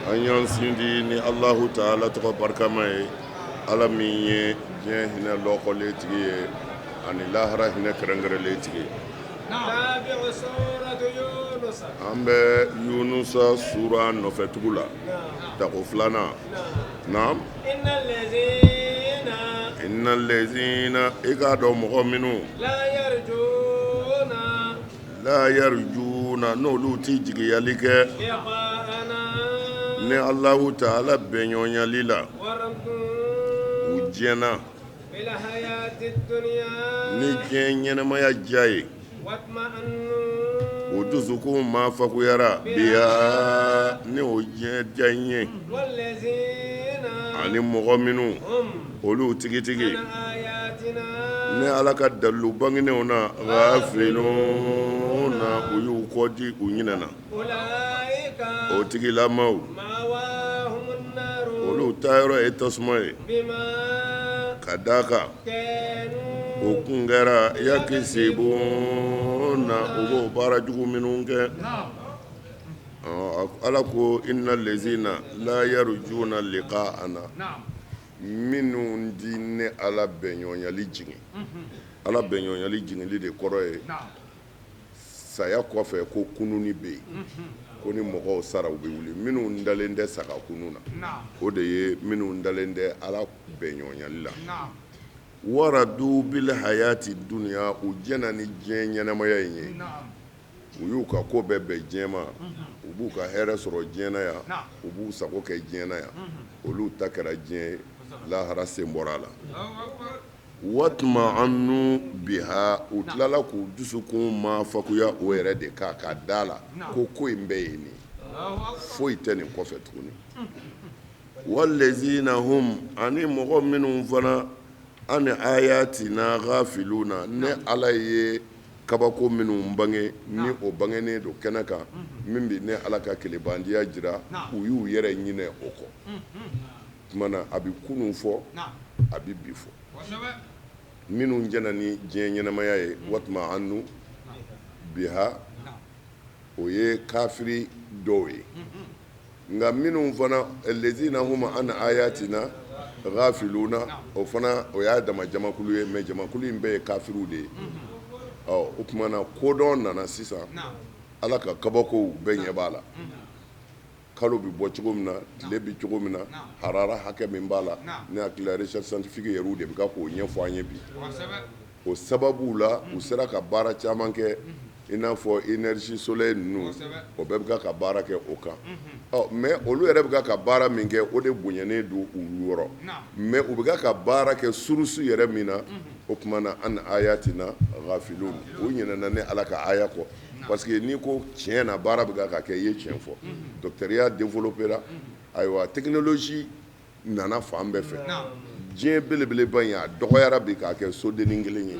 an y'an sindi ni Allahu Ta'ala tɔgɔ barikama ye Ala min ye diɲɛ hinɛ lɔkɔlen tigi ye ani lahara hinɛ kɛrɛnkɛrɛnlen tigi ye. An bɛ Yunusa sura nɔfɛtugu la tako filanan naam innal lezina i k'a dɔn mɔgɔ minnu la yarjuna n'olu ti jigiyali kɛ ni Allahu Ta'ala bɛɲɔgɔnyali la u diɲɛna ni diɲɛ ɲɛnɛmaya diya ye o dusukun ma fakuyara biya ni o diɲɛ diya ye ani mɔgɔ minnu olu tigitigi ni Ala ka dalilu bangenenw na ghafiluna u y'u kɔdi u ɲinɛna o tigilamaw olu taayɔrɔ ye tasuma ye ka d'a kan o kun kɛra yakisibuna u b'o baara jugu minnu kɛ Ala ko innal lezina la yarjuna liqa'ana minnu di ne Ala bɛɲɔgɔnyali jigin Ala bɛɲɔgɔnyali jiginli de kɔrɔ ye saya kɔfɛ ko kununi bɛ yen ko ni mɔgɔw sara u bɛ wuli minnu dalen tɛ saga kunu na o de ye minnu dalen tɛ Ala bɛɲɔgɔnyali la waradu bil hayati dunya u jɛna ni diɲɛ ɲɛnamaya in ye u y'u ka ko bɛɛ bɛn diɲɛ ma u b'u ka hɛrɛ sɔrɔ diɲɛ na yan u b'u sago kɛ diɲɛ na yan olu ta kɛra diɲɛ lahara sen bɔra a la watuma annu biha u tilala k'u dusukun ma fakuya o yɛrɛ de k'a ka da la ko in bɛɛ ye nin foyi tɛ nin kɔfɛ tuguni wallezina hum ani mɔgɔ minnu fana ani ayatina ghafiluna ne Ala ye kabako minnu bange ni o bangenen don kɛnɛ kan min bi ne Ala ka kelebandiya jira u y'u yɛrɛ ɲinɛ o kɔ tumana a bi kunun fɔ a bi bi fɔ minnu jɛna ni diɲɛ ɲɛnamaya ye watuma annu biha o ye kafiri dɔw ye nka minnu fana lezina huma an ayatina ghafiluna o fana o y'a dama jamakulu ye mais jamakulu in bɛɛ ye kafiriw de ye o tumana kodɔn nana sisan Ala ka kabakow bɛɛ ɲɛ b'a la kalo bi bɔ cogo min na tile bi cogo min na harara hakɛ min b'a la ne hakili recherche scientifique yɛrɛw de bɛ ka k'o ɲɛfɔ an ye bi o sababu la u sera ka baara caman kɛ i n'a fɔ énergie solaire ninnu o bɛɛ bɛ ka baara kɛ o kan mais olu yɛrɛ bɛ ka baara min kɛ o de bonyalen don u yɔrɔ mais u bɛ ka baara kɛ surusu yɛrɛ min na o tuma na an ayatina ghafilun o ɲinɛna ne Ala ka aya kɔ parce que n'i ko tiɲɛ na baara bɛ ka kɛ i ye tiɲɛ fɔ docteur développé ayiwa technologie nana fan bɛɛ fɛ diɲɛ belebeleba in a dɔgɔyara bi k'a kɛ sodennin kelen ye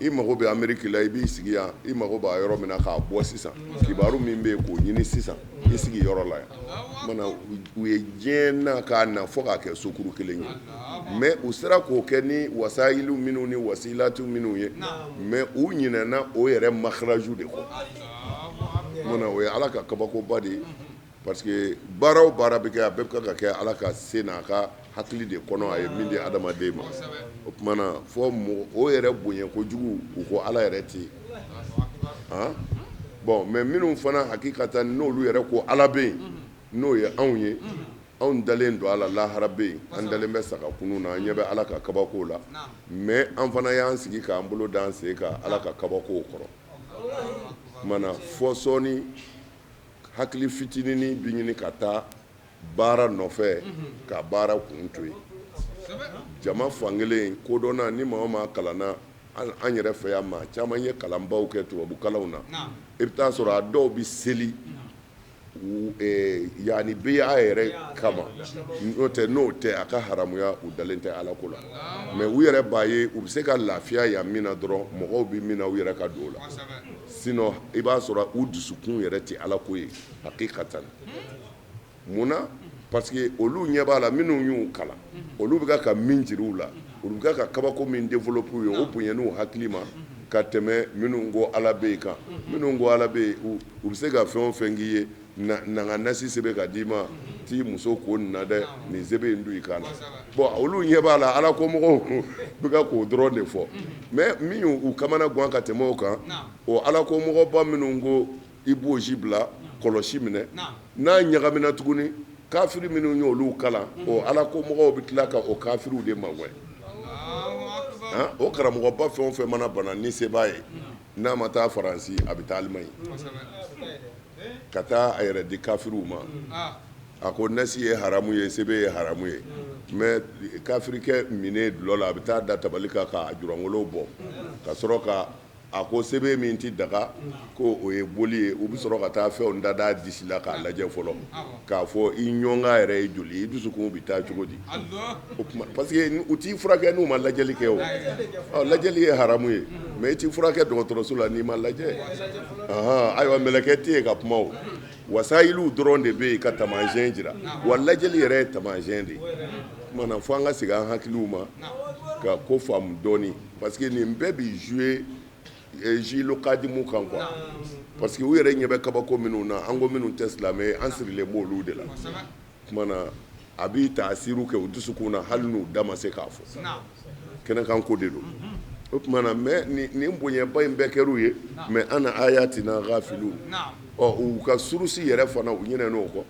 i mago bɛ Amérique la i b'i sigi yan i mago b'a yɔrɔ min na k'a bɔ sisan kibaru min bɛ yen k'o ɲini sisan i sigi yɔrɔ la yan mana u ye diɲɛ na k'a na fɔ k'a kɛ sokuru kelen ye mais u sera k'o kɛ ni wasayilu minnu ni wasilatu minnu ye mais u ɲinɛna o yɛrɛ makharaju de kɔ mana o ye Ala ka kabakoba de ye parce que baara o baara bɛ kɛ a bɛɛ bɛ ka kɛ Ala ka se n'a ka hakili de kɔnɔ a ye min di adamaden ma o tumana fɔ o yɛrɛ bonya kojugu u ko Ala yɛrɛ tɛ yen bon mais minnu fana hakikatan n'olu yɛrɛ ko Ala bɛ yen n'o ye anw ye anw dalen don a la lahara bɛ yen an dalen bɛ saga kunun na an ɲɛ bɛ Ala ka kabako la mais an fana y'an sigi k'an bolo d'an sen kan Ala ka kabakow kɔrɔ mana fɔ sɔɔni hakili fitinini bi ɲini ka taa baara nɔfɛ ka baara kun to yen jama fankelen kodɔnna ni maa o maa kalanna an yɛrɛ fɛ yan maa caman ye kalanbaw kɛ tubabukalanw na i bɛ taa sɔrɔ a dɔw bɛ seli yani beya yɛrɛ kama n'o tɛ a ka haramuya u dalen tɛ Ala ko la mais u yɛrɛ b'a ye u bɛ se ka lafiya yan min na dɔrɔn mɔgɔw bɛ min na u yɛrɛ ka don o la sinon i b'a sɔrɔ u dusukun yɛrɛ tɛ Ala ko ye hakikatan munna parce que olu ɲɛ b'a la minnu y'u kalan olu bɛ ka min jiriw la olu bɛ ka kabako min développer u ye o bonyana u hakili ma ka tɛmɛ minnu ko Ala bɛ yen kan minnu ko Ala bɛ yen u bɛ se ka fɛn o fɛn k'i ye na nga nasi sɛbɛ ka d'i ma t'i muso ko nin na dɛ nin sɛbɛ in du i kan na bon olu ɲɛ b'a la ala ko mɔgɔw bɛ ka k'o dɔrɔn de fɔ mais min y'u kamana gan ka tɛmɛ o kan o ala ko mɔgɔba minnu ko i b'o si bila kɔlɔsi minɛ n'a ɲagamina tuguni kafiri minnu y'olu kalan o ala ko mɔgɔw bɛ tila ka o kafiriw de magwɛ o karamɔgɔba fɛn o fɛn mana bana ni se b'a ye n'a ma taa faransi a bɛ taa alimaɲi ka taa a yɛrɛ di kafiriw ma a ko nasi ye haramu ye sebe ye haramu ye mais kafirikɛ mine dulɔ la a bɛ taa da tabali kan k'a jurangolo bɔ ka sɔrɔ ka a ko sebe min ti daga ko o ye boli ye u bɛ sɔrɔ ka taa fɛnw dada disi la k'a lajɛ fɔlɔ k'a fɔ i ɲɔnga yɛrɛ ye joli i dusukun bɛ taa cogo di parce que u t'i furakɛ n'u ma lajɛli kɛ o lajɛli ye haramu ye mais i t'i furakɛ dɔgɔtɔrɔso la n'i ma lajɛ ayiwa mɛlɛkɛ tɛ yen ka kuma o wasayiliw dɔrɔn de bɛ yen ka taamasiyɛn jira wa lajɛli yɛrɛ ye taamasiyɛn de ye kumana fo an ka segin an hakiliw ma ka ko faamu dɔɔni parce que nin bɛɛ bi jouer jilo kadimu kan quoi parce que u yɛrɛ ɲɛ bɛ kabako minnu na an ko minnu tɛ silamɛ an sirilen b'olu de la kumana a b'i taasiru kɛ u dusukun na hali n'u da ma se k'a fɔ kɛnɛkan ko de don o kumana mais nin bonyaba in bɛɛ kɛr'u ye mais ana ayatina ghafilun u ka surusi yɛrɛ fana u ɲinɛ n'o kɔ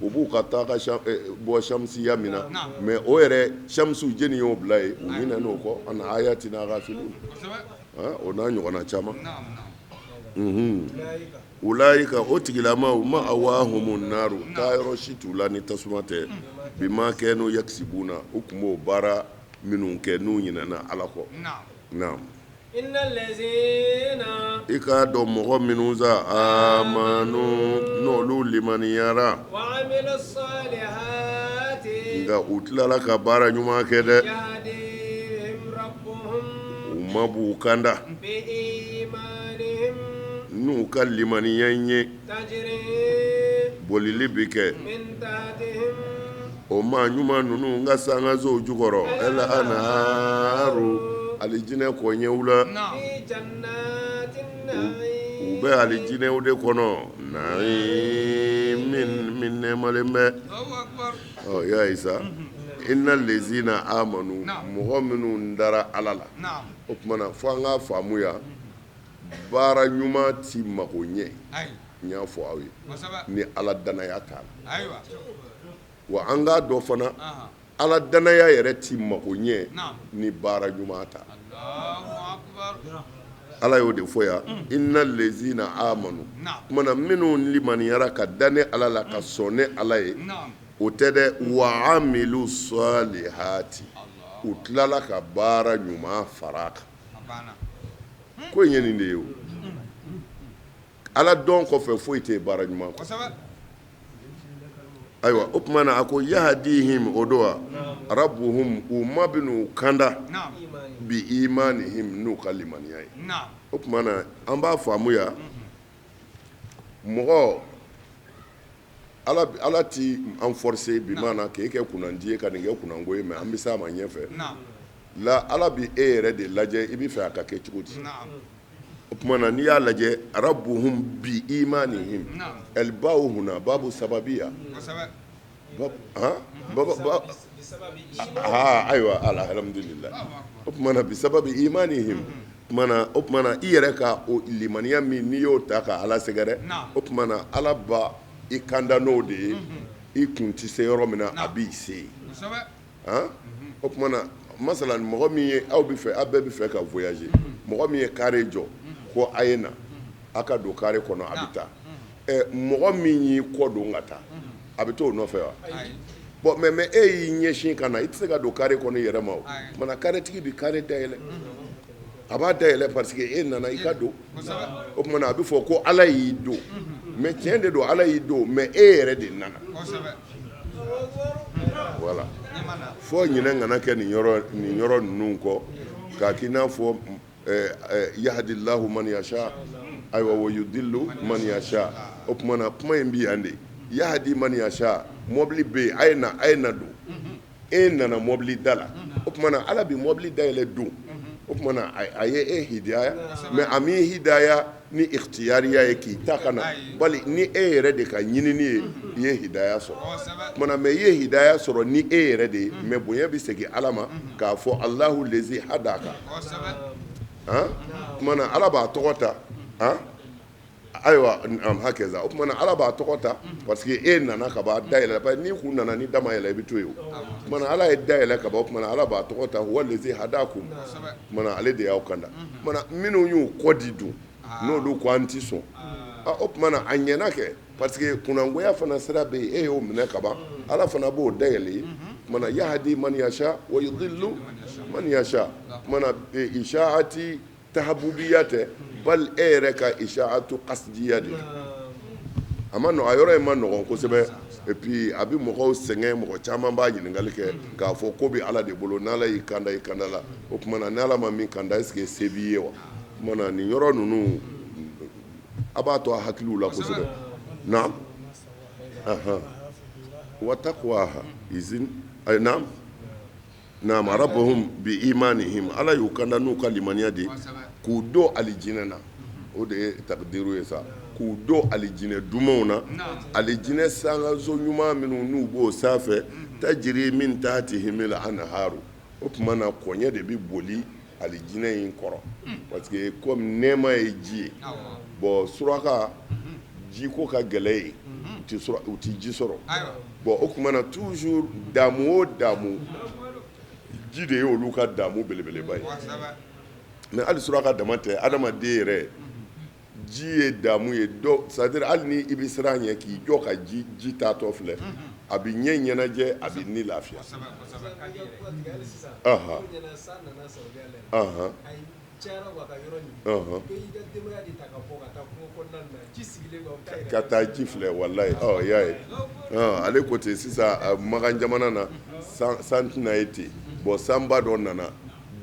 u b'u ka taa ka bɔ shamsiya min na mais o yɛrɛ shamsu jeni y'o bila ye u ɲinɛ n'o kɔ ana ayatina ghafilun o n'a ɲɔgɔnna caman ulayika o tigilamaw ma awahumu naru taayɔrɔ si t'u la ni tasuma tɛ bima kɛnu yaksibuna u tun b'o baara minnu kɛ n'u ɲinɛna ala kɔ naam i k'a dɔn mɔgɔ minnu sa amanu n'olu limaniyara nka u tilala ka baara ɲuman kɛ dɛ u ma b'u kanda n'u ka limaniya ye bolili bi kɛ o maa ɲuman ninnu n ka sangasow jukɔrɔ ɛla anharu alijinɛ kɔɲɛw la u bɛ alijinɛw de kɔnɔ min nɛmalen bɛ y'a ye sa inna lezina amanu mɔgɔ minnu dara ala la o tumana fo an k'a faamu ya baara ɲuman ti mago ɲɛ n y'a fɔ aw ye ni ala danaya t'a la wa an k'a dɔn fana ala danaya yɛrɛ ti mago ɲɛ ni baara ɲuman t'a la ala y'o de fɔ yan inna lezina amanu tumana minnu limaniyara ka da ne ala la ka sɔn ne ala ye o tɛ dɛ wa amilu salihati u tilala ka baara ɲuman fara kan ko in ye nin de ye o ala dɔn kɔfɛ foyi tɛ baara ɲuman kɔ ayiwa o tuma na a ko yahdihim o don wa rabbuhum u ma bɛn'u kanda bi imanihim n'u ka limaniya ye o tuma na an b'a faamu ya mɔgɔ ala ti an forcer bi maana k'e kɛ kunnandi ye ka nin kɛ kunnango ye mais an bɛ s'a ma ɲɛfɛ la ala bi e yɛrɛ de lajɛ i bɛ fɛ a ka kɛ cogo di o tuma na n'i y'a lajɛ rabbuhum bi imanihim ɛlibawu huna babu sababiya ayiwa alhamdulillah o tuma na bi sababi imanihim o tuma na i yɛrɛ ka o limaniya min n'i y'o ta ka ala sɛgɛrɛ o tuma na ala ba i kanda n'o de ye i kun tɛ se yɔrɔ min na a b'i se o tuma na masalan mɔgɔ min ye aw bɛɛ bɛ fɛ ka voyager mɔgɔ min ye kare jɔ ko a ye na a ka don kare kɔnɔ a bɛ taa mɔgɔ min y'i kɔ don ka taa a bɛ t'o nɔfɛ wa bon mais e y'i ɲɛsin ka na i tɛ se ka don kare kɔnɔ i yɛrɛ ma o mana kare tigi bi kare dayɛlɛ a b'a dayɛlɛ parce que e nana i ka don o tuma na a bɛ fɔ ko ala y'i don mais tiɲɛ de don ala y'i don mais e yɛrɛ de nana voilà fo ɲinɛ kana kɛ nin yɔrɔ ninnu kɔ k'a k'i n'a fɔ yahdillahu man yasha ayiwa wa yudillu man yasha o tuma na kuma in bi yan de yahdi man yasha mɔbili bɛ yen a ye na don e nana mɔbili da la o tuma na ala bi mɔbili dayɛlɛ don o tuma na a ye e hidaya mais a m'i hidaya ni ikhtiyariya ye k'i ta kana bali ni e yɛrɛ de ka ɲinini ye i ye hidaya sɔrɔ mana mɛ i ye hidaya sɔrɔ ni e yɛrɛ de ye mɛ bonya bɛ segin ala ma k'a fɔ Allahu lezi hadaka mana ala b'a tɔgɔ ta ayiwa hakɛza o kumana ala b'a tɔgɔ ta parce que e nana ka ban dayɛlɛ parce que n'i kun nana ni dama yɛlɛ i bɛ to yen o kumana ala ye dayɛlɛ ka ban o kumana ala b'a tɔgɔ ta huwa lezi hadakum kumana ale de y'aw kanda kumana minnu y'u kɔ di dun n'olu ko an ti sɔn o kumana a ɲɛna kɛ parce que kunangoya fana sira bɛ yen e y'o minɛ ka ban ala fana b'o dayɛlɛ ye kumana yahdi man yasha wa yudillu man yasha kumana ishaati tahabubiya tɛ bal e yɛrɛ ka ishaatu qasdiya de a ma nɔgɔ a yɔrɔ in ma nɔgɔn kosɛbɛ et puis a bɛ mɔgɔw sɛgɛn mɔgɔ caman b'a ɲininkali kɛ k'a fɔ ko bɛ ala de bolo n'ala y'i kanda i kanda la o kumana ni ala ma min kanda est-ce que se b'i ye wa kumana nin yɔrɔ ninnu a b'a to a hakiliw la kosɛbɛ naam wa taqwaha izin naam naam rabbuhum bi imanihim ala y'u kanda n'u ka limaniya de k'u don alijinɛ na o de ye takdiru ye sa k'u don alijinɛ dumanw na alijinɛ sangaso ɲuman minnu n'u b'o sanfɛ tajiri min tahtihimul anharu o tuma na kɔɲɛ de bɛ boli alijinɛ in kɔrɔ parce que comme nɛɛma ye ji ye bon suraka ji ko ka gɛlɛ yen u ti ji sɔrɔ bon o tuma na toujours damu o damu ji de ye olu ka damu belebeleba ye mais hali suraka dama tɛ adamaden yɛrɛ ji ye damu ye c'est-à-dire hali ni i bɛ siran ɲɛ k'i jɔ ka ji taatɔ filɛ a bɛ ɲɛ ɲɛnajɛ a bɛ ni lafiya ka taa ji filɛ walayi y'a ye ale ko ten sisan Magan jamana na san tɛna ye ten bon sanba dɔ nana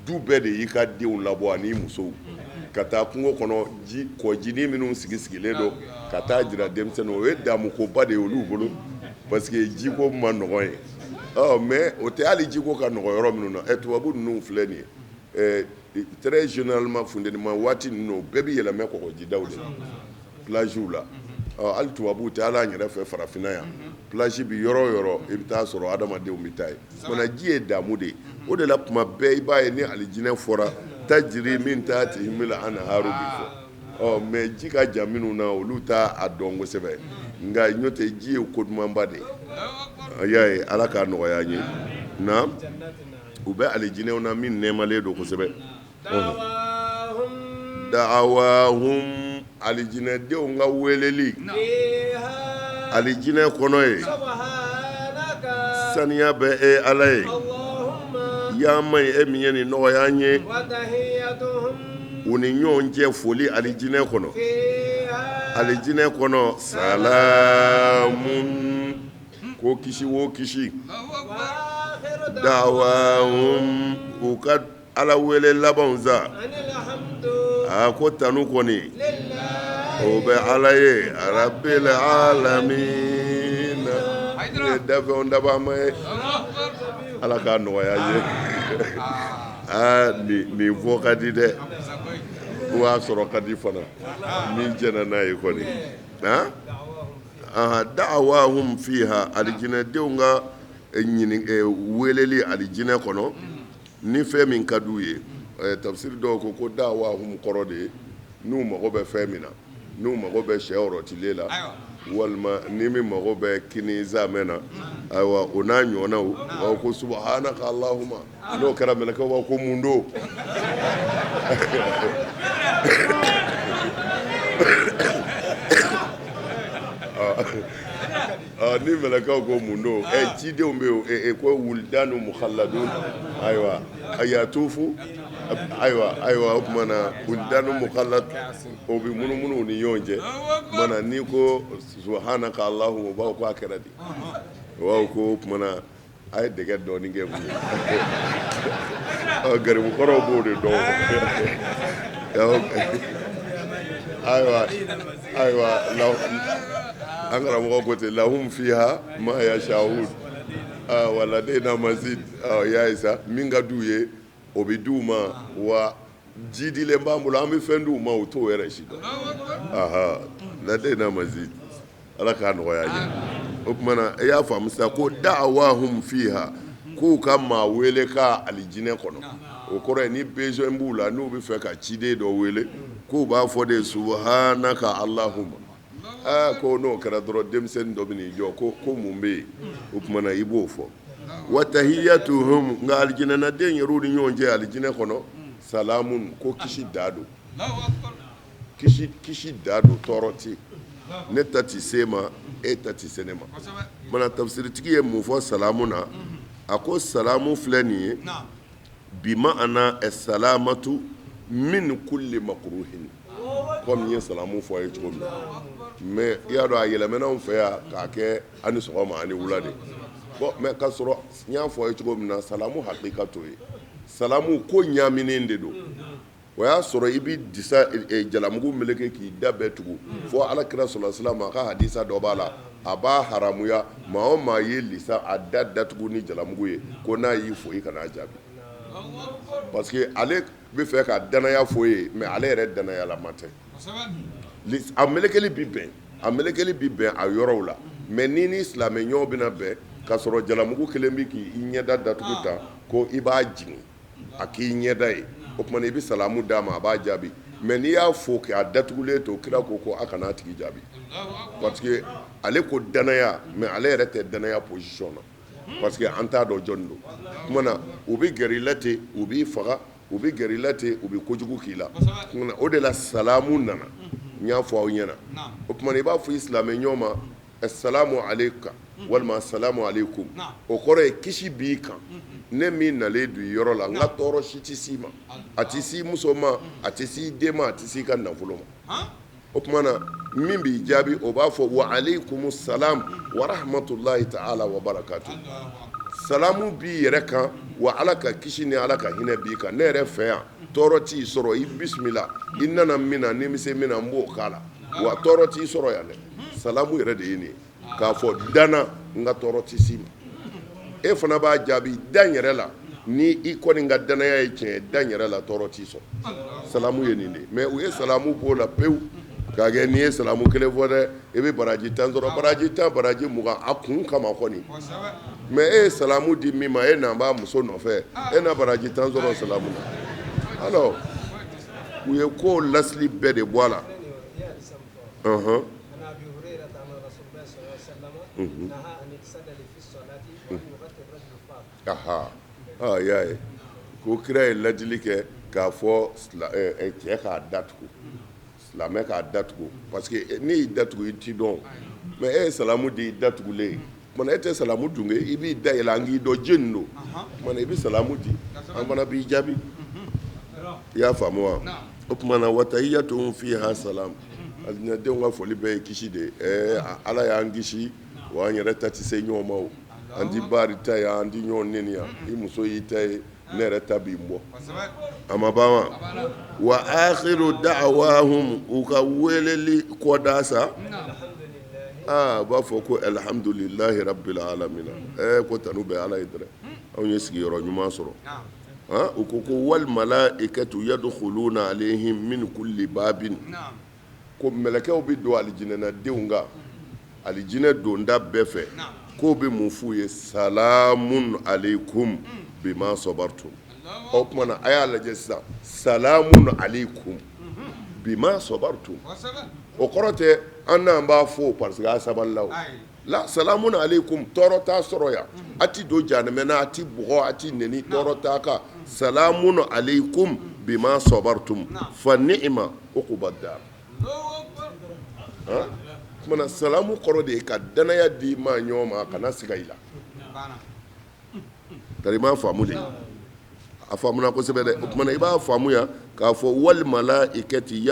du bɛɛ de y'i ka denw labɔ ani musow ka taa kungo kɔnɔ kɔjinin minnu sigilen don ka taa jira denmisɛnninw o ye damukoba de ye olu bolo parce que jiko ma nɔgɔn ye mais o tɛ hali jiko ka nɔgɔ yɔrɔ minnu na tubabu ninnu filɛ nin ye très généralement funtɛnima waati ninnu bɛɛ bɛ yɛlɛmɛ kɔgɔjidaw de plagew la hali tubabuw tɛ hali an yɛrɛ fɛ farafinna yan plage bi yɔrɔ o yɔrɔ i bɛ taa sɔrɔ adamadenw bɛ taa yen mana ji ye damu de ye o de la tuma bɛɛ i b'a ye ni alijinɛ fɔra tajiri min tahtihimul anharu bi fɔ mais ji ka jan minnu na olu t'a dɔn kosɛbɛ nka n'o tɛ ji ye ko dumanba de ye y'a ye ala k'a nɔgɔya an ye na u bɛ alijinɛw na min nɛɛmalen don kosɛbɛ da'awahum alijinɛdenw ka weleli alijinɛ kɔnɔ ye saniya bɛ ala ye ya man e min ye nin nɔgɔya an ye u ni ɲɔgɔn cɛ foli alijinɛ kɔnɔ alijinɛ kɔnɔ salamun ko kisi wo kisi da'awahum u ka ala wele labanw sa ko tanu kɔni o bɛ ala ye rabbil alamin ye dafɛnw dabama ye ala k'a nɔgɔya ye nin fɔ ka di dɛ o y'a sɔrɔ ka di fana min jɛna n'a ye kɔni da'awahum fiha alijinɛdenw ka weleli alijinɛ kɔnɔ ni fɛn min ka d'u ye tafsiri dɔw ko da'awahum kɔrɔ de ye n'u mago bɛ fɛn min na n'u mago bɛ sɛ rɔtilen la walima ni min mago bɛ kini zamɛ na ayiwa o n'a ɲɔgɔnnaw b'a ko subhanaka allahumma n'o kɛra mɛlɛkɛw b'a ko mun don ni mɛlɛkɛw ko mun don cidenw bɛ yen ko wulidanu mukhalladun ayiwa a y'a tufu ayiwa o tuma na wulidanu mukhallad o bɛ munumunu ni ɲɔgɔn cɛ mana ni ko subhanaka allahumma o b'a ko a kɛra di o b'a ko o tuma na a ye dɛgɛ dɔɔni kɛ mun ye garibukɔrɔw b'o de dɔn ayiwa an karamɔgɔ ko ten lahum fiha ma yasha'un wa ladayna mazid y'a ye sa min ka d'u ye o bɛ d'u ma wa jidilen b'an bolo an bɛ fɛn d'u ma u t'o yɛrɛ si dɔn ladayna mazid ala k'a nɔgɔya an ye o tuma na e y'a faamu sisan ko da'awahum fiha k'u ka maa wele ka alijinɛ kɔnɔ o kɔrɔ ye ni besoin b'u la n'u bɛ fɛ ka ciden dɔ wele k'u b'a fɔ de subhanaka allahumma ko n'o kɛra dɔrɔn denmisɛnnin dɔ bɛ n'i jɔ ko mun bɛ yen o tuma na i b'o fɔ wa tahiyyatuhum nka alijinɛnaden yɛrɛw ni ɲɔgɔn cɛ alijinɛ kɔnɔ salamun ko kisi da don kisi da don tɔɔrɔ tɛ ne ta ti se ma e ta ti se ne ma mana tafsiritigi ye mun fɔ salamu na a ko salamu filɛ nin ye bi ma'ana salamatu min kulli makruhin comme n ye salamu fɔ a ye cogo min na mais i y'a dɔn a yɛlɛmɛna anw fɛ yan k'a kɛ ani sɔgɔma ani wula de bon mais k'a sɔrɔ n y'a fɔ a ye cogo min na salamu hakika t'o ye salamu ko ɲaaminen de don o y'a sɔrɔ i bɛ disa jalamugu meleke k'i da bɛɛ tugu fɔ alakira sɔlɔlahu alayhi wa sallam a ka hadisa dɔ b'a la a b'a haramuya maa o maa ye lisa a da datugu ni jalamugu ye ko n'a y'i fo i kan'a jaabi parce que ale bɛ fɛ ka danaya fo ye mais ale yɛrɛ danayalama tɛ a melekeli bi bɛn a yɔrɔw la mais ni silamɛ ɲɔgɔn bɛna bɛn ka sɔrɔ jalamugu kelen bɛ k'i ɲɛda datugu tan ko i b'a jigin a k'i ɲɛda ye o tuma i bɛ salamu d'a ma a b'a jaabi mais n'i y'a fo k'a datugulen to kira ko a kana tigi jaabi parce que ale ko danaya mais ale yɛrɛ tɛ danaya position na parce que an t'a dɔn jɔnni don o tuma na u bɛ gɛrɛ i la ten u b'i faga u bɛ gɛrɛ i la ten u bɛ kojugu k'i la o de la salamu nana n y'a fɔ aw ɲɛna o tuma i b'a fɔ i silamɛ ɲɔgɔn ma assalamu aleyka walima assalamu aleykum o kɔrɔ ye kisi b'i kan ne min nalen don yɔrɔ la n ka tɔɔrɔ si tɛ s'i ma a tɛ s'i muso ma a tɛ s'i den ma a tɛ s'i ka nafolo ma o tuma na min b'i jaabi o b'a fɔ wa aleykum salam wa rahmatulahi ta'ala wa barakatuh salamu b'i yɛrɛ kan wa ala ka kisi ni ala ka hinɛ b'i kan ne yɛrɛ fɛ yan tɔɔrɔ t'i sɔrɔ i bisimila i nana min na ni bɛ se min na n b'o k'a la wa tɔɔrɔ t'i sɔrɔ yan dɛ salamu yɛrɛ de ye nin ye k'a fɔ danna n ka tɔɔrɔ tɛ s'i ma e fana b'a jaabi dan yɛrɛ la ni i kɔni ka danaya ye tiɲɛ dan yɛrɛ la tɔɔrɔ t'i sɔrɔ salamu ye nin de mais u ye salamu b'o la pewu k'a kɛ n'i ye salamu kelen fɔ dɛ i bɛ baraji 10 sɔrɔ baraji 10 baraji 20 a kun kama kɔni mais e ye salamu di min ma e n'an b'a muso nɔfɛ e na baraji 10 sɔrɔ salamu na alors u ye ko lasili bɛɛ de bɔ a la y'a ye ko kira ye ladili kɛ k'a fɔ cɛ k'a datugu silamɛ k'a datugu parce que n'i y'i datugu i t'i dɔn mais e ye salamu di i datugulen kumana e tɛ salamu dun kɛ i b'i da yɛlɛ an k'i dɔn jeni don kumana i bɛ salamu di an fana b'i jaabi i y'a faamu wa o kumana wa tahiyyatuhum fiha salam alijinɛdenw ka foli bɛɛ ye kisi de ye ala y'an kisi wa an yɛrɛ ta tɛ se ɲɔgɔn ma o an ti baari ta ye an ti ɲɔgɔn neni yan i muso y'i ta ye ne yɛrɛ ta b'i bɔ a ma ban wa wa akhiru da'awahum u ka weleli kɔda sa u b'a fɔ ko alhamdulillahi rabbil alamin ko tanu bɛ ala ye dɛrɛ anw ye sigiyɔrɔ ɲuman sɔrɔ u ko wal malaikatu yadkhuluna alayhim min kulli babin ko mɛlɛkɛw bɛ don alijinɛnadenw kan alijinɛ donda bɛɛ fɛ k'o bɛ mun f'u ye salamun aleykum bima sabartum o tuma na a y'a lajɛ sisan salamun aleykum bima sabartum o kɔrɔ tɛ an n'an b'a fɔ parce que a sabalila o la salamun aleykum tɔɔrɔ t'a sɔrɔ yan a ti don jahanɛmɛ na a ti bugɔ a ti neni tɔɔrɔ t'a kan salamun aleykum bima sabartum fa ni'ma uqbad dar kumana salamu kɔrɔ de ye ka danaya di maa ɲɔgɔn ma a kana siga i la tari i m'a faamu de a faamuna kosɛbɛ dɛ o kumana i b'a faamu yan k'a fɔ wal malaikati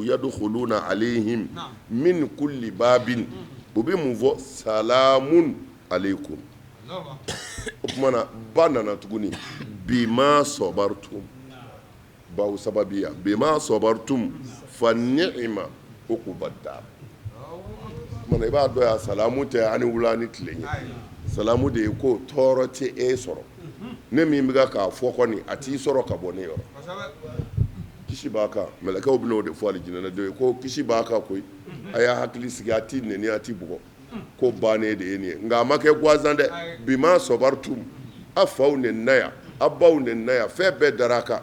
yadkhuluna alayhim min kulli babin u bɛ mun fɔ salamun aleykum o kumana ba nana tuguni bima sabartum bawo sababiya bima sabartum fa ni'ma uqbad dar mana i b'a dɔn yan salamu tɛ ani wula ni tile ɲɛ salamu de ye ko tɔɔrɔ tɛ e sɔrɔ ne min bɛ k'a fɔ kɔni a t'i sɔrɔ ka bɔ ne yɔrɔ kisi b'a kan mɛlɛkɛw bɛ n'o de fɔ alijinɛdenw ye ko kisi b'a kan koyi a y'a hakili sigi a t'i nɛni a t'i bugɔ ko bannen de ye nin ye nka a ma kɛ gansan dɛ bima sɔbaritum a faw nɛnina yan a baw nɛnina yan fɛn bɛɛ dar'a kan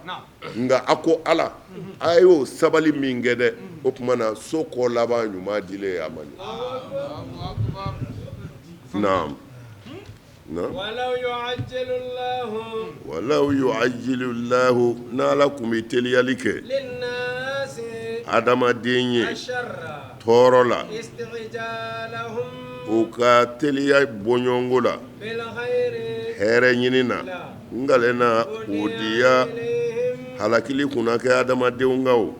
nka a ko Ala a y'o sabali min kɛ dɛ o tuma na so kɔ laban ɲuman dilen a ma naam walaw yu'ajjilu Allahu n'Ala tun bɛ teliyali kɛ adamaden ye tɔɔrɔ la o ka teliya bɔɲɔgɔnko la hɛrɛ ɲini na ngalena o diya halakili kunna kɛ adamadenw kan o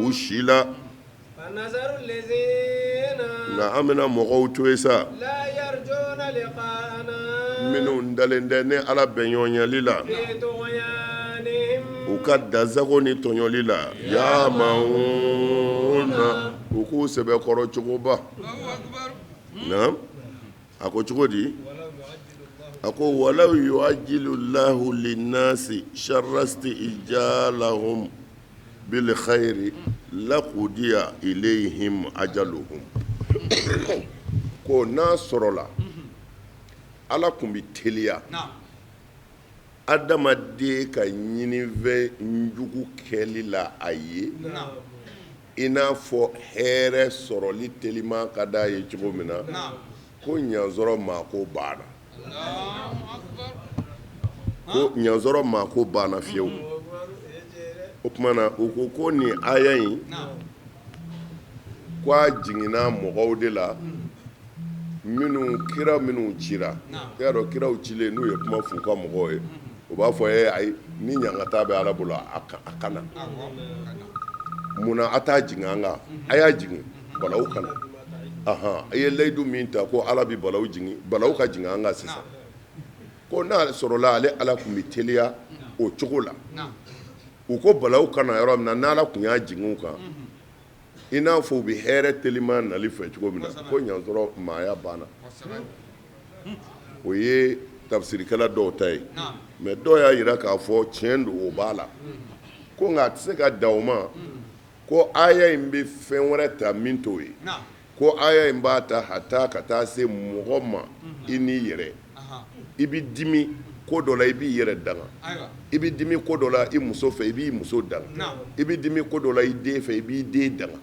u si la nka an bɛna mɔgɔw to yen sa minnu dalen tɛ ne Ala bɛɲɔgɔnyali la u ka dazago ni tɔɲɔli la yamahuna u k'u sɛbɛkɔrɔ cogoba naam a ko cogo di a ko walaw yu'ajjilu Allahu linnasi sharra isti'jalahum bil khairi laqudiya ilayhim ajaluhum ko n'a sɔrɔla Ala tun bɛ teliya adamaden ka ɲinifɛn jugu kɛli la a ye i n'a fɔ hɛrɛ sɔrɔli teliman ka d'a ye cogo min na ko ɲansɔrɔ maako banna ko ɲansɔrɔ maako banna fiyewu o tuma na u ko ko nin aya in ko a jiginna mɔgɔw de la kira minnu cira i y'a dɔn kiraw cilen n'u ye kuma f'u ka mɔgɔw ye u b'a fɔ ayi ni ɲangata bɛ Ala bolo a kana munna a t'a jigin an kan a y'a jigin balawu kana a ye layidu min ta ko Ala bɛ balawu ka jigin an kan sisan ko n'a sɔrɔla ale Ala tun bɛ teliya o cogo la u ko balawu kana yɔrɔ min na n'Ala tun y'a jigin u kan i n'a fɔ u bɛ hɛrɛ teliman nali fɛ cogo min na ko ɲansɔrɔ maaya banna o ye tafsirikɛla dɔw ta ye mais dɔw y'a jira k'a fɔ tiɲɛ don o b'a la ko nka a tɛ se ka dan o ma ko aya in bɛ fɛn wɛrɛ ta min t'o ye ko aya in b'a ta ka taa se mɔgɔ ma i n'i yɛrɛ i bɛ dimi ko dɔ la i b'i yɛrɛ danga i bɛ dimi ko dɔ la i muso fɛ i b'i muso danga i bɛ dimi ko dɔ la i den fɛ i b'i den danga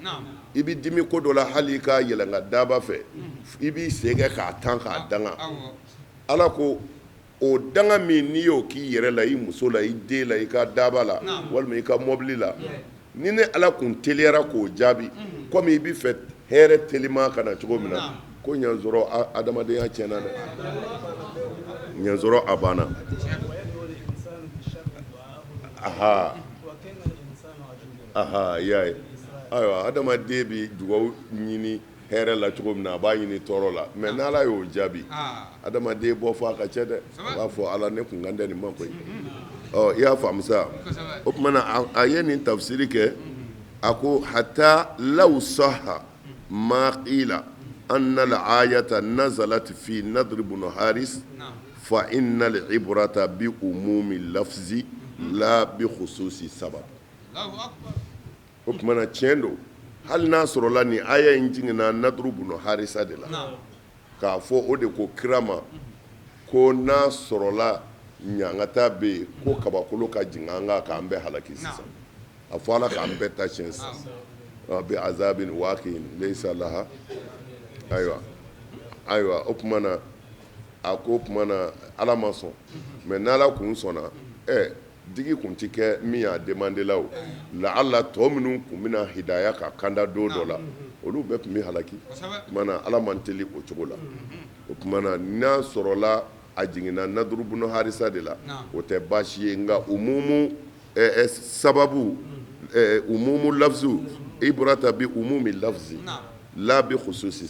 i bɛ dimi ko dɔ la hali i ka yɛlɛnka daba fɛ i b'i sen kɛ k'a tan k'a danga Ala ko o danga min n'i y'o k'i yɛrɛ la i muso la i den la i ka daba la walima i ka mɔbili la ni ne Ala kun teliyara k'o jaabi komi i bɛ fɛ hɛrɛ teliman ka na cogo min na ko ɲansɔrɔ adamadenya tiɲɛna dɛ ɲansɔrɔ a banna y'a ye ayiwa adamaden bɛ dugawu ɲini hɛrɛ la cogo min na a b'a ɲini tɔɔrɔ la mais n'Ala y'o jaabi adamaden bɔ fɔ a ka cɛ dɛ a b'a fɔ Ala ne kun kan tɛ nin ma koyi i y'a faamu sa o tuma na a ye nin tafsiri kɛ a ko hatta law sahha ma qila anna al-ayata nazalat fi Nadr ibn Haris fa inna al-ibrata bi umumi lafzi la bi khususi sabab o tuma na tiɲɛ don hali n'a sɔrɔla nin aya in jiginna Nadr ibn Harisa de la k'a fɔ o de ko kira ma ko n'a sɔrɔla ɲangata bɛ yen ko kabakolo ka jigin an kan k'an bɛɛ halaki sisan a fɔ Ala k'an bɛɛ ta tiɲɛ sisan bi azabin waqi'in laysa laha ayiwa o tuma na a ko o tuma na Ala ma sɔn mais n'Ala kun sɔnna digi kun ti kɛ min y'a demandé la o la'alla tɔ minnu kun bɛna hidaya ka kanda don dɔ la olu bɛɛ tun bɛ halaki o tuma na Ala man teli o cogo la o tuma na n'a sɔrɔla a jiginna Nadr ibn Harisa de la o tɛ baasi ye nka umumu sababu umumu lafzu ibrata bi umumi lafzi la bi khususi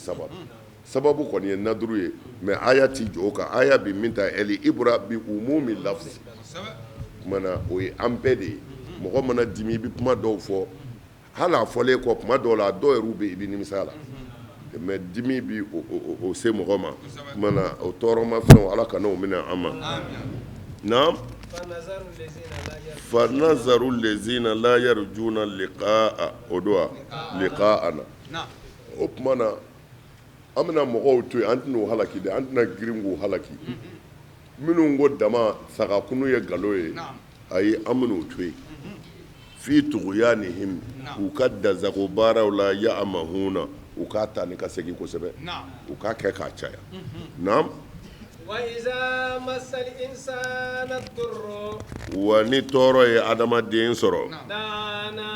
sababu kɔni ye Nadru ye mais aya ti jɔ o kan aya bi min ta ɛli ibra bi umumi lafzi mana o ye an bɛɛ de ye mɔgɔ mana dimi i bɛ kuma dɔw fɔ hali a fɔlen kɔ kuma dɔw la dɔw yɛrɛ bɛ i bɛ nimisa la mais dimi bi o se mɔgɔ ma mana o tɔɔrɔma fɛnw ala kana o minɛ an ma naam fa nazaru lezina la yarjuna liqa'a o do wa liqa'ana o tuma na an bɛna mɔgɔw to yen an tɛna o halaki dɛ an tɛna girin k'o halaki minnu ko dama sagakunu ye nkalon ye ayi an bɛna o to yen fi tughyanihim u ka dazago baaraw la ya'mahuna u k'a ta ni ka segin kosɛbɛ u k'a kɛ k'a caya naam وإذا مس الإنسان الضر wa ni tɔɔrɔ ye adamaden sɔrɔ دعانا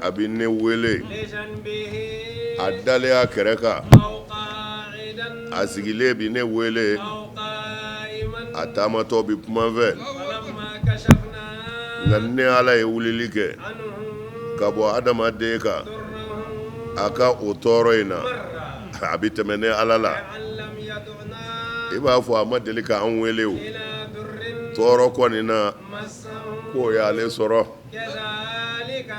a bɛ ne wele لجنبه a dalen a kɛrɛ kan أو قاعدا a sigilen bi ne wele أو قائما a taamatɔ bi kuma n fɛ فلما كشفنا nka ne ala ye wulili kɛ عنه ka bɔ adamaden kan ضره a ka o tɔɔrɔ in na مر a bɛ tɛmɛ ne ala la كأن لم يدعنا i b'a fɔ a ma deli k'an wele o إلى ضر tɔɔrɔ kɔni na مسه k'o y'ale sɔrɔ كذلك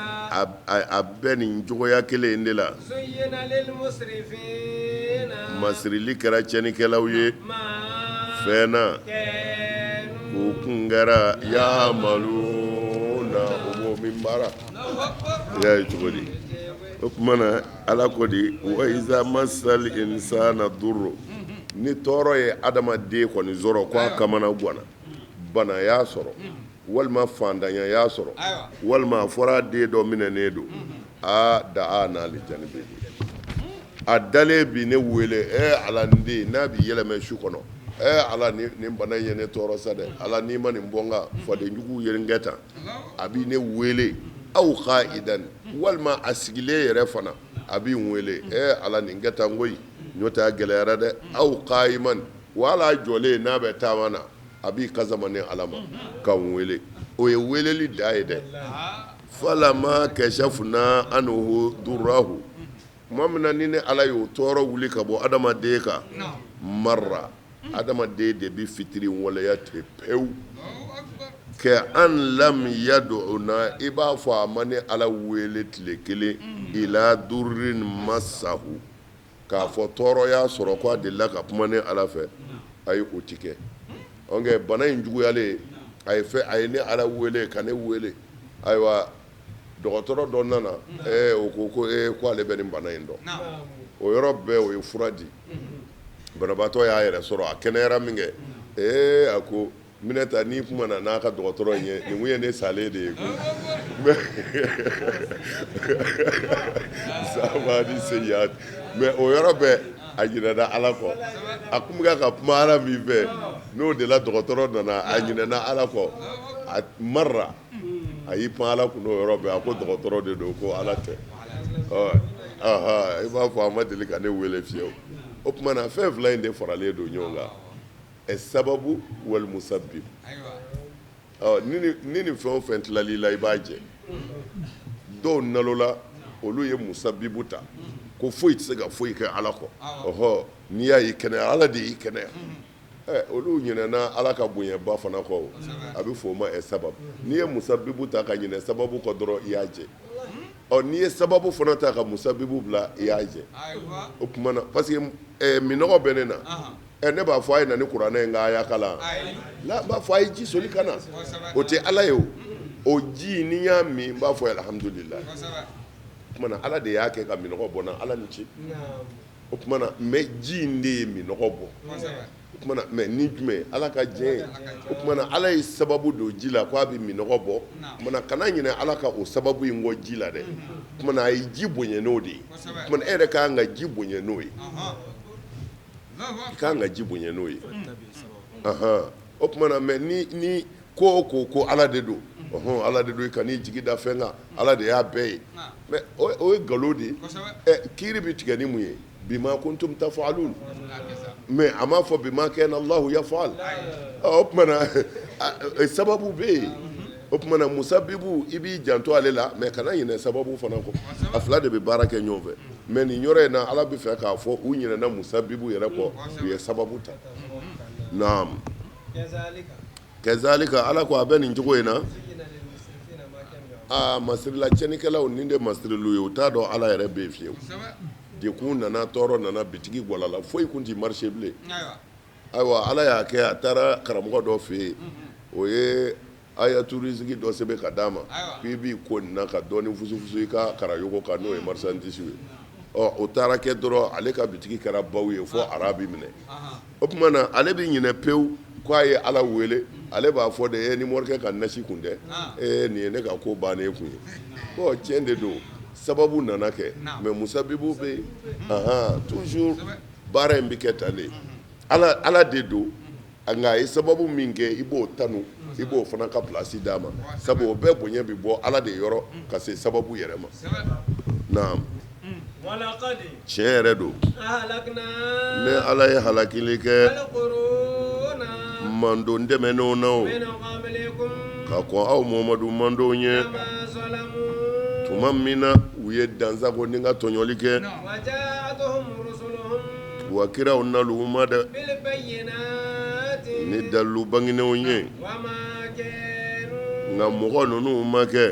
a bɛɛ nin cogoya kelen in de la زين للمسرفين masirili kɛra cɛnikɛlaw ye ما fɛn na كانوا o kun kɛra yamalu na o b'o min baara i y'a ye cogo di o tuma na ala ko di wa iza masal insana durro ni tɔɔrɔ ye adamaden kɔni sɔrɔ ko a kamana ganna bana y'a sɔrɔ walima fantanya y'a sɔrɔ walima a fɔra a den dɔ minɛnen don da'a n'ale janibe a dalen bi ne wele ala n den n'a bi yɛlɛmɛ su kɔnɔ ala nin bana in ye ne tɔɔrɔ sa dɛ ala n'i ma nin bɔ n kan fadenjugu ye n kɛ tan a bi ne wele aw qa'idan walima a sigilen yɛrɛ fana a b'i wele ala nin kɛ tan koyi n'o tɛ a gɛlɛyara dɛ aw qa'iman wa ala jɔlen n'a bɛ taama na a b'i kasama ni ala ma ka n wele o ye weleli da ye dɛ falama kashafna anhu durrahu tuma min na ni ne ala y'o tɔɔrɔ wuli ka bɔ adamaden kan marra adamaden de bi fitiri waleya ten pewu kɛ an lam yad'una i b'a fɔ a ma ne ala wele tile kelen ila durrin masahu k'a fɔ tɔɔrɔ y'a sɔrɔ ko a delila ka kuma ne ala fɛ ayi o ti kɛ ɔnkɛ bana in juguyalen a ye ne ala wele ka ne wele ayiwa dɔgɔtɔrɔ dɔ nana o ko ko ale bɛ nin bana in dɔn o yɔrɔ bɛɛ o ye fura di banabaatɔ y'a yɛrɛ sɔrɔ a kɛnɛyara min kɛ a ko minɛta n'i kuma na n'a ka dɔgɔtɔrɔ in ye nin kun ye ne salen de ye sabadi seya mɛ o yɔrɔ bɛɛ a ɲinɛna ala kɔ a kun bɛ ka kuma ala min fɛ n'o de la dɔgɔtɔrɔ nana a ɲinɛna ala kɔ a marra a y'i pan ala kun n'o yɔrɔ bɛɛ a ko dɔgɔtɔrɔ de don ko ala tɛ i b'a fɔ a ma deli ka ne wele fiyewu o tuma na fɛn fila in de faralen don ɲɔgɔn kan sababu wal musabbib ni nin fɛn o fɛn tilal'i la i b'a jɛ dɔw nalola olu ye musabbibu ta ko foyi tɛ se ka foyi kɛ ala kɔ n'i y'a y'i kɛnɛya ala de y'i kɛnɛya olu ɲinɛna ala ka bonyaba fana kɔ a bɛ fɔ o ma sababu n'i ye musabbibu ta ka ɲinɛ sababu kɔ dɔrɔn i y'a jɛ n'i ye sababu fana ta ka musabbibu bila i y'a jɛ o tuma na parce que minɔgɔ bɛ ne na ne b'a fɔ a ye na ni kuranɛ in ka aya kalan n b'a fɔ a ye ji soli ka na o tɛ ala ye o ji n'i y'a min n b'a fɔ alhamdulillah o tuma na ala de y'a kɛ ka minɔgɔ bɔ n na ala ni ce o tuma na mɛ ji in de ye minɔgɔ bɔ o tuma na mɛ ni jumɛn ala ka diɲɛ ye o tuma na ala ye sababu don ji la ko a bɛ minɔgɔ bɔ o tuma na kana ɲinɛ ala ka o sababu in kɔ ji la dɛ o tuma na a ye ji bonya n'o de ye o tuma na e yɛrɛ ka kan ka ji bonya n'o ye i ka kan ka ji bonya n'o ye o tuma na mɛ ni ko o ko ala de don ala de don i ka n'i jigi da fɛn kan ala de y'a bɛɛ ye mɛ o ye nkalon de ye kiiri bɛ tigɛ ni mun ye bima kuntum tafalun mɛ a m'a fɔ bima kana Allahu yafal o tuma na sababu bɛ yen o tuma na musabibu i b'i janto ale la mɛ kana ɲinɛ sababu fana kɔ a fila de bɛ baara kɛ ɲɔgɔn fɛ mɛ nin yɔrɔ in na ala bɛ fɛ k'a fɔ u ɲinɛna musabibu yɛrɛ kɔ u ye sababu ta naam kazalika ala ko a bɛ nin cogo in na masirila cɛnikɛlaw nin de masirilu ye u t'a dɔn ala yɛrɛ bɛ yen fiyewu dekun nana tɔɔrɔ nana bitigi gwalala foyi kun ti marché bilen ayiwa ayiwa ala y'a kɛ a taara karamɔgɔ dɔ fɛ yen o ye ayaturisigi dɔ sɛbɛn ka d'a ma k'i b'i ko nin na ka dɔɔni fusufusu i ka karayogo kan n'o ye marchandise ye o taara kɛ dɔrɔn ale ka bitigi kɛra baw ye fo arabi minɛ o tuma na ale bɛ ɲinɛ pewu k'a ye ala wele ale b'a fɔ de ni morikɛ ka nasi kun dɛ nin ye ne ka ko bannen kun ye bon tiɲɛ de don sababu nana kɛ mais musabibu bɛ yen toujours baara in bɛ kɛ tan de ala de don nka a ye sababu min kɛ i b'o tanu i b'o fana ka place d'a ma sabu o bɛɛ bonya bɛ bɔ ala de yɔrɔ ka se sababu yɛrɛ ma naam tiɲɛ yɛrɛ don ne ala ye halakili kɛ mandon dɛmɛnenw na o ka kɔn aw mamadu mandonw ye tuma min na u ye dansago ni ka tɔɲɔli kɛ wa kiraw nalu u ma dɛ ni dalilu banginenw ye nka mɔgɔ ninnu ma kɛ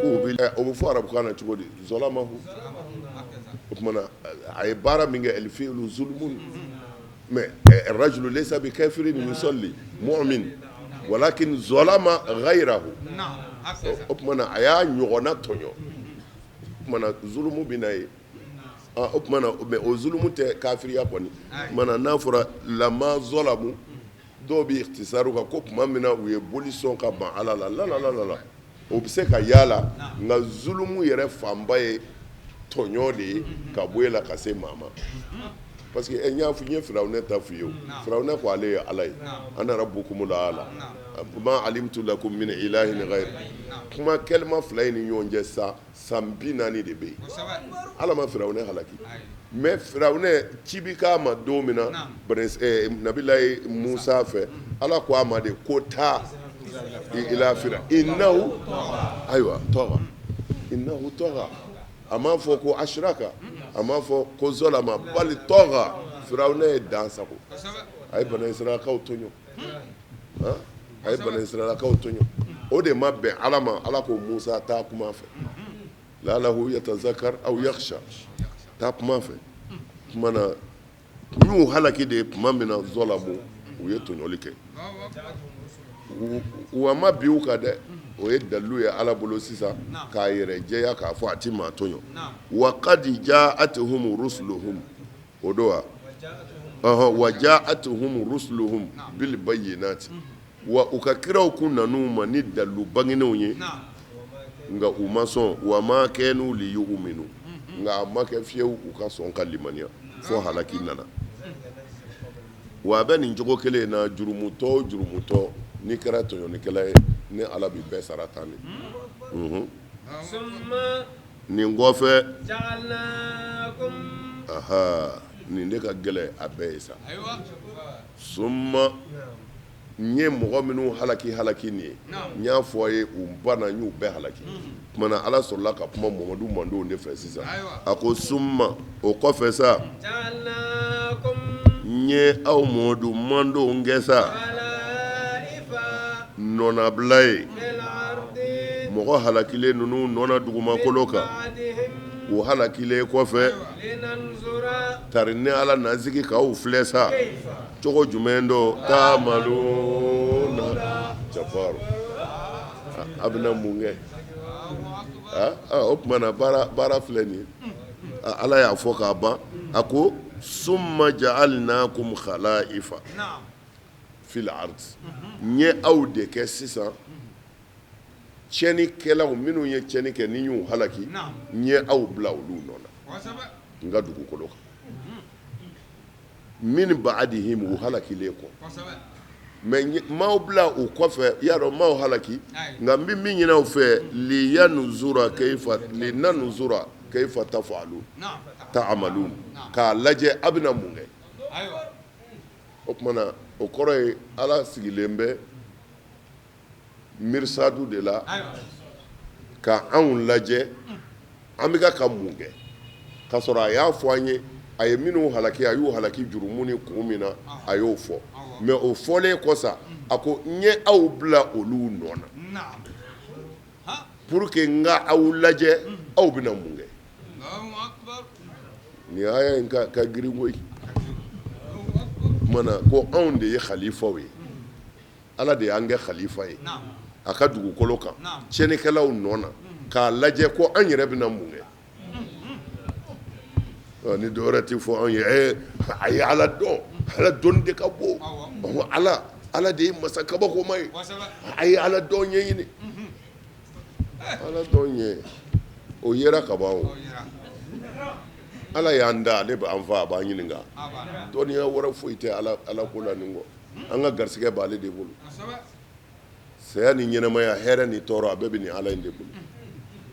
k'u bɛ o bɛ fɔ arabukan na cogo di zɔlamahu o tumana a ye baara min kɛ ɛlfi'lu zulmun mais rajulu laysa bi kafirin yusalli mu'min walakin zalama ghayrahu o tumana a y'a ɲɔgɔnna tɔɲɔ o tumana zulumu bɛ na ye o tumana mais o zulumu tɛ kafiriya kɔni o tumana n'a fɔra lama zalamu dɔw bɛ ikhtisaru kan ko tuma min na u ye boli sɔn ka ban ala la o bɛ se ka yaala nka zulumu yɛrɛ fanba ye tɔɲɔ de ye ka bɔ e la ka se maa ma parce que n y'a fɔ n ye firawunɛ ta f'i ye o firawunɛ ko ale ye ala ye ana rabbukumul aala ma alimtu lakum min ilahin ghayr kuma kɛlima fila in ni ɲɔgɔn cɛ san 40 de bɛ yen ala ma firawunɛ halaki mais firawunɛ ci bi k'a ma don min na nabilayi musa fɛ ala ko a ma de ko taa ila fira innahu ayiwa tɔgɔ innahu tɔgɔ a m'a fɔ ko ashraka a m'a fɔ ko zalama bali tɔgɔ firawunɛ ye dan sago a ye bani israilakaw tɔɲɔ a ye bani israilakaw tɔɲɔ o de ma bɛn ala ma ala ko musa taa kuma fɛ la'allahu yatazakar aw yakhsha taa kuma fɛ tuma na n y'u halaki de tuma min na zalamu u ye tɔɲɔli kɛ wa ma bi u kan dɛ o ye dalilu ye ala bolo sisan k'a yɛrɛ jɛya k'a fɔ a ti maa tɔɲɔ wa qad ja'atuhum rusuluhum o don wa wa ja'atuhum rusuluhum bil bayyinati wa u ka kiraw kun nanu ma ni dalilu banginenw ye nka u ma sɔn wa ma kanu li yu'minu nka a ma kɛ fiyewu u ka sɔn ka limaniya fo halaki nana wa a bɛ nin cogo kelen na jurumutɔ o jurumutɔ n'i kɛra tɔɲɔlikɛla ye ni ala bɛ bɛɛ sara tan de nin kɔfɛ nin de ka gɛlɛn a bɛɛ ye sa summa n ye mɔgɔ minnu halaki nin ye n y'a fɔ a ye u banna n y'u bɛɛ halaki tumana ala sɔrɔla ka kuma mamadu mandenw de fɛ sisan a ko summa o kɔfɛ sa n ye aw mamadu mandenw kɛ sa nɔnabila ye mɔgɔ halakilen ninnu nɔna dugumakolo kan o halakilen kɔfɛ tari ni ala nasigi k'aw filɛ sa cogo jumɛn dɔ taamaluna jafaru a bɛna mun kɛ o tumana baara filɛ nin ye ala y'a fɔ k'a ban a ko summa ja'alnakum khalaifa fil ard n ye aw de kɛ sisan tiɲɛnikɛlaw minnu ye tiɲɛni kɛ ni y'u halaki n ye aw bila olu nɔ na n ka dugukolo kan min ba'dihim u halakilen kɔ mais m'aw bila u kɔfɛ i y'a dɔn m'aw halaki nka n bɛ min ɲini aw fɛ linanzura kayfa ta'malun k'a lajɛ a bɛna mun kɛ o tumana o kɔrɔ ye ala sigilen bɛ mirisadu de la ka anw lajɛ an bɛ ka mun kɛ k'a sɔrɔ a y'a fɔ an ye a ye minnu halaki a y'u halaki jurumu ni kun min na a y'o fɔ mais o fɔlen kɔsa a ko n ye aw bila olu nɔ na pour que n ka aw lajɛ aw bɛna mun kɛ ni aya in ka girin koyi mana ko anw de ye khalifaw ye ala de y'an kɛ khalifa ye a ka dugukolo kan tiɲɛnikɛlaw nɔ na k'a lajɛ ko an yɛrɛ bɛna mun kɛ ni dɔwɛrɛ tɛ fɔ anw ye a ye ala dɔn ala dɔnni de ka bon ala de ye masa kabakoma ye a ye ala dɔn ɲɛɲini ala dɔn ɲɛ o yera ka ban o ala y'an da ale b'an fa a b'an ɲininka dɔnniya wɛrɛ foyi tɛ ala ko la nin kɔ an ka garisɛgɛ b'ale de bolo saya ni ɲɛnamaya hɛrɛ ni tɔɔrɔ a bɛɛ bɛ nin ala in de bolo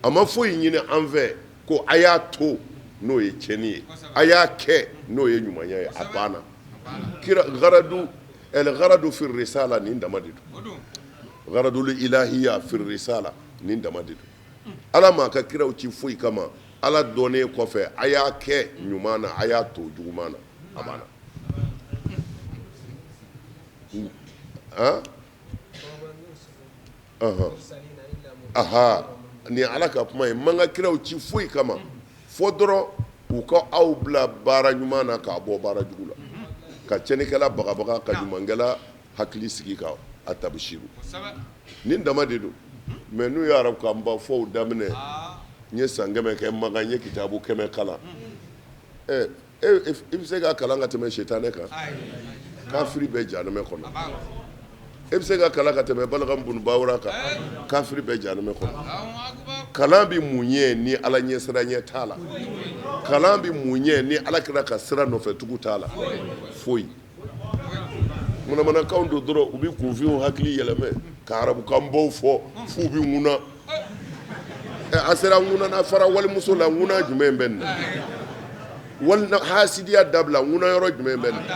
a ma foyi ɲini an fɛ ko a y'a to n'o ye tiɲɛni ye a y'a kɛ n'o ye ɲumanya ye a banna kira garadu fi risala nin dama de don garadul ilahiya fi risala nin dama de don ala m'a ka kiraw ci foyi kama ala dɔnnen kɔfɛ a y'a kɛ ɲuman na a y'a to juguman na a banna ni ala ka kuma ye man ka kiraw ci foyi kama fo dɔrɔn u ka aw bila baara ɲuman na k'a bɔ baara jugu la ka tiɲɛnikɛla bagabaga ka ɲumankɛla hakili sigi ka a tabisiru nin dama de don mais n'u ye arabu kan ba fɔw daminɛ n ye san 100 kɛ Makan n ye kitabu 100 kalan i bɛ se ka kalan ka tɛmɛ sitanɛ kan kafiri bɛ jahanama kɔnɔ e bɛ se ka kalan ka tɛmɛ Balakam bun Bawura kan kafiri bɛ jahanama kɔnɔ kalan bɛ mun ye ni ala ɲɛ sira ɲɛ t'a la kalan bɛ mun ye ni ala kira ka sira nɔfɛ tugu t'a la foyi manamanakanw don dɔrɔn u bɛ kunfinw hakili yɛlɛmɛ ka arabukan baw fɔ f'u bɛ ŋuna a sera ŋuna na fara walimuso la ŋuna jumɛn bɛ nin na wali hasidiya dabila ŋuna yɔrɔ jumɛn bɛ nin na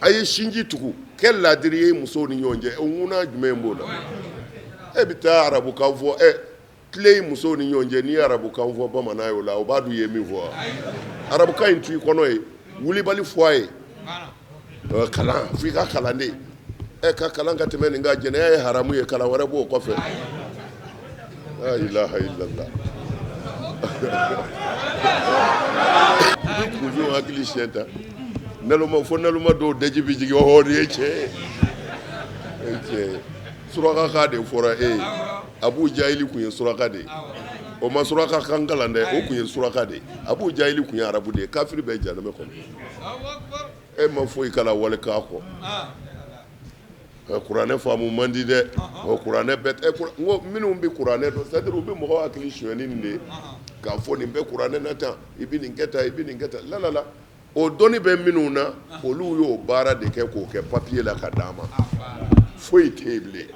a ye sinji tugu kɛ ladiri ye musow ni ɲɔgɔn cɛ ŋuna jumɛn b'o la e bɛ taa arabukan fɔ tile musow ni ɲɔgɔn cɛ n'i ye arabukan fɔ bamanan ye o la o b'a dun i ye min fɔ arabukan in to i kɔnɔ ye wulibali fɔ a ye kalan f'i ka kalan de ka kalan ka tɛmɛ nin kan jɛnɛya ye haramu ye kalan wɛrɛ b'o kɔfɛ la ilaha illallah kunfiw hakili siɲɛ ta fo naloma dɔw daji bɛ jigin nin ye tiɲɛ ye suraka ka de fɔra e ye Abu Jahili kun ye suraka de ye o ma suraka kan kalan dɛ o kun ye suraka de ye Abu Jahili kun ye arabu de ye kafiri bɛ jahanama kɔnɔ e ma foyi kala wale k'a kɔ kuranɛ faamu man di dɛ o kuranɛ bɛɛ minnu bɛ kuranɛ dɔn c'est-à-dire u bɛ mɔgɔw hakili sonyɛni nin de ye k'a fɔ nin bɛ kuranɛ na tan i bɛ nin kɛ tan i bɛ nin kɛ tan la o dɔnni bɛ minnu na olu y'o baara de kɛ k'o kɛ papiye la ka d'a ma foyi tɛ yen bilen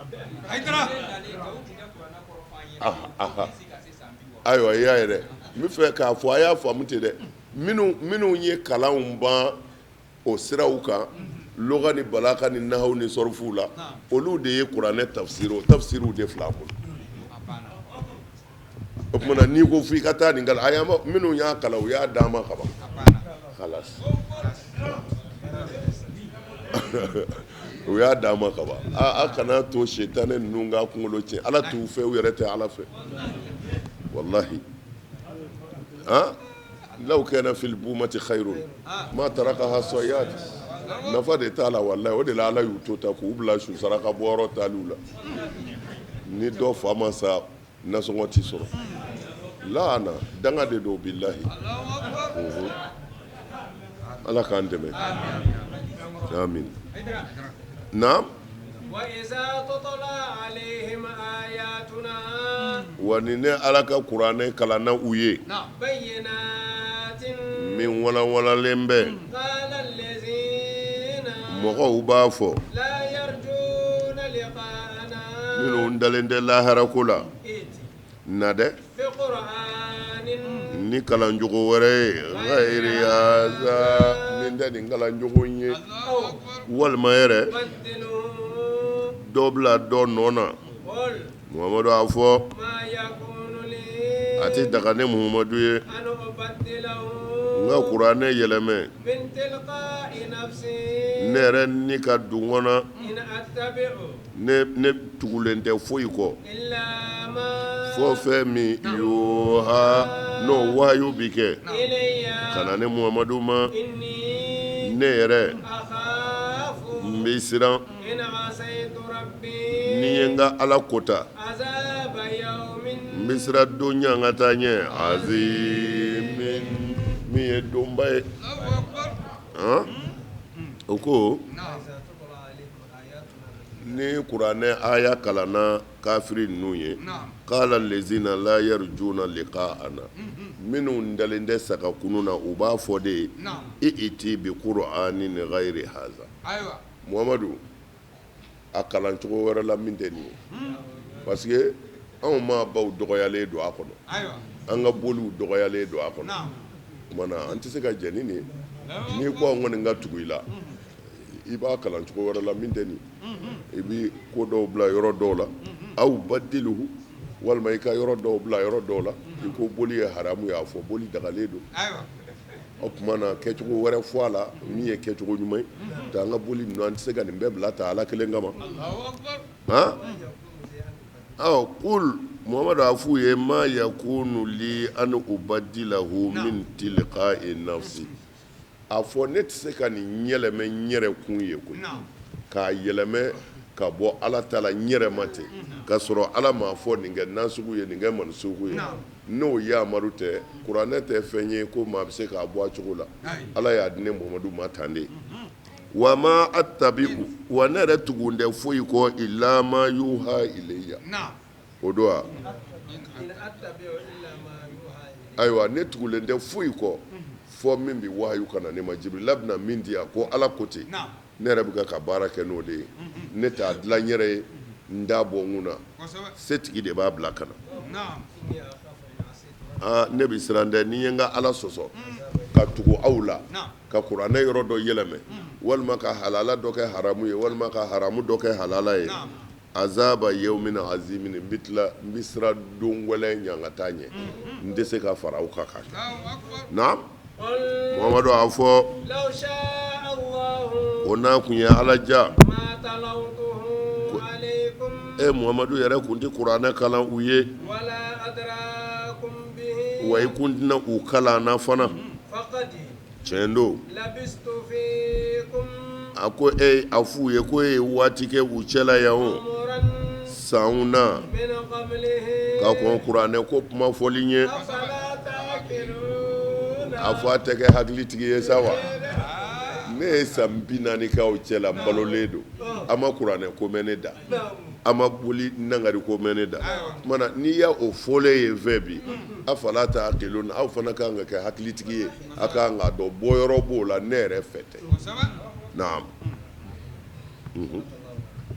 ayiwa i y'a ye dɛ n bɛ fɛ k'a fɔ a y'a faamu ten dɛ minnu ye kalanw ban o siraw kan lɔga ni balaka ni nahaw ni sɔrɔfuw la olu de ye kuranɛ tafsiriw de fila bolo o tumana n'i ko f'i ka taa nin kalan minnu y'a kalan u y'a d'an ma kaban halas u y'a d'an ma kaban a kana to sitanɛ ninnu ka kunkolo tiɲɛ ala t'u fɛ u yɛrɛ tɛ ala fɛ wallahi law kana fil bumati khairun ma tarakaha sayyad nafa de t'a la wallahi o de la ala y'u to ta k'u bila su saraka bɔyɔrɔ taaliw la ni dɔ fa ma sa nasɔngɔ tɛ sɔrɔ laana danga de don billahi ala k'an dɛmɛ amin naam وإذا تطلع عليهم آياتنا wa ni ne ala ka kuranɛ kalanna u ye بينات min walawalalen bɛ قال الذين mɔgɔw b'a fɔ لا يرجون لقاءنا minnu dalen tɛ lahara ko la ائت na dɛ بقرآن ni kalancogo wɛrɛ ye ghayri haza min tɛ nin kalancogo in ye walima yɛrɛ بدلوا dɔ bila dɔ nɔ na قل muhamadu a fɔ ما يكون لي a ti daga ne muhamadu ye أن أبدله n ka kuranɛ yɛlɛmɛ من تلقاء نفسي ne yɛrɛ ni ka dun kɔnɔ إن أتبع ne tugulen tɛ foyi kɔ إلا ما fo fɛn min yuha n'o wahayu bi kɛ إلي ka na ne Muhamadu ma إني ne yɛrɛ أخاف n bɛ siran إن عصيت ni ربي ye n ka Ala kota عذاب يوم n bɛ siran don ɲɛ an ka taa ɲɛ azimin min ye donba ye o ko ni kuranɛ aya kalanna kafiri ninnu ye kala lezina la yarjuna liqa'ana minnu dalen tɛ saga kunun na u b'a fɔ de i'ti bi qur'anin ghayri haza Muhamadu a kalan cogo wɛrɛ la min tɛ nin ye parce que anw ma baw dɔgɔyalen don a kɔnɔ an ka boliw dɔgɔyalen don a kɔnɔ o kumana an tɛ se ka jɛn ni nin ye n'i ko an kɔni ka tugu i la i b'a kalan cogo wɛrɛ la min tɛ nin i bi ko dɔw bila yɔrɔ dɔw la aw badiluhu walima i ka yɔrɔ dɔw bila yɔrɔ dɔw la i ko boli ye haramu ye a fɔ boli dagalen don o kumana kɛcogo wɛrɛ fɔ a la min ye kɛcogo ɲuman ye ta an ka boli ninnu an tɛ se ka nin bɛɛ bila ta Ala kelen kama kul Muhamadu a f'u ye ma yakunu li an ubadilahu min tilqa'i nafsi a fɔ ne tɛ se ka nin yɛlɛmɛ n yɛrɛ kun ye koyi k'a yɛlɛmɛ ka bɔ Ala ta la n yɛrɛ ma ten ka sɔrɔ Ala m'a fɔ nin kɛ nasugu ye nin kɛ mansugu ye n'o yamaru tɛ kuranɛ tɛ fɛn ye ko maa bɛ se k'a bɔ a cogo la Ala y'a di ne Muhamadu ma tan de wa ma attabi'u wa ne yɛrɛ tugun tɛ foyi kɔ illa ma yuha ilayya o don wa إن أتبع إلا ما يوحى إلي ayiwa ne tugulen tɛ foyi kɔ fɔ min bɛ wahayu ka na ne ma Jibirila bɛna min di yan ko Ala ko ten ne yɛrɛ bɛ ka baara kɛ n'o de ye ne t'a dilan n yɛrɛ ye n t'a bɔ n kun na setigi de b'a bila ka na إني أخاف إن عصيت ne bɛ siran dɛ ni n ye n ka Ala sɔsɔ ka tugu aw la ka kuranɛ yɔrɔ dɔ yɛlɛmɛ walima ka halala dɔ kɛ haramu ye walima ka haramu dɔ kɛ halala ye azaba yawmin azimin n bɛ siran don gɛlɛn ɲɛ an ka taa ɲɛ n tɛ se ka fara aw kan ka kɛ na قل Muhamadu a fɔ لو شاء الله o n'a kun ye Ala ja ما تلوته عليكم Muhamadu yɛrɛ kun tɛ kuranɛ kalan u ye ولا أدراكم به wa i kun tɛna u kalan na fana فقد tiɲɛ don لبثت فيكم a ko a f'u ye ko e ye waati kɛ u cɛla yan o عمرا sanw na من قبله ka kɔn kuranɛ ko kuma fɔli ye أفلا تعقلون a fɔ a tɛ kɛ hakilitigi ye sa wa ne ye san 40 kɛ aw cɛla n balolen don a ma kuranɛ ko mɛn ne da a ma boli nangari ko mɛn ne da mana n'i y'a o fɔlen ye fɛn bi a fala ta hakilun aw fana kan ka kɛ hakilitigi ye a kan ka dɔn bɔyɔrɔ b'o la ne yɛrɛ fɛ tɛ naam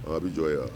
a bɛ jɔ yan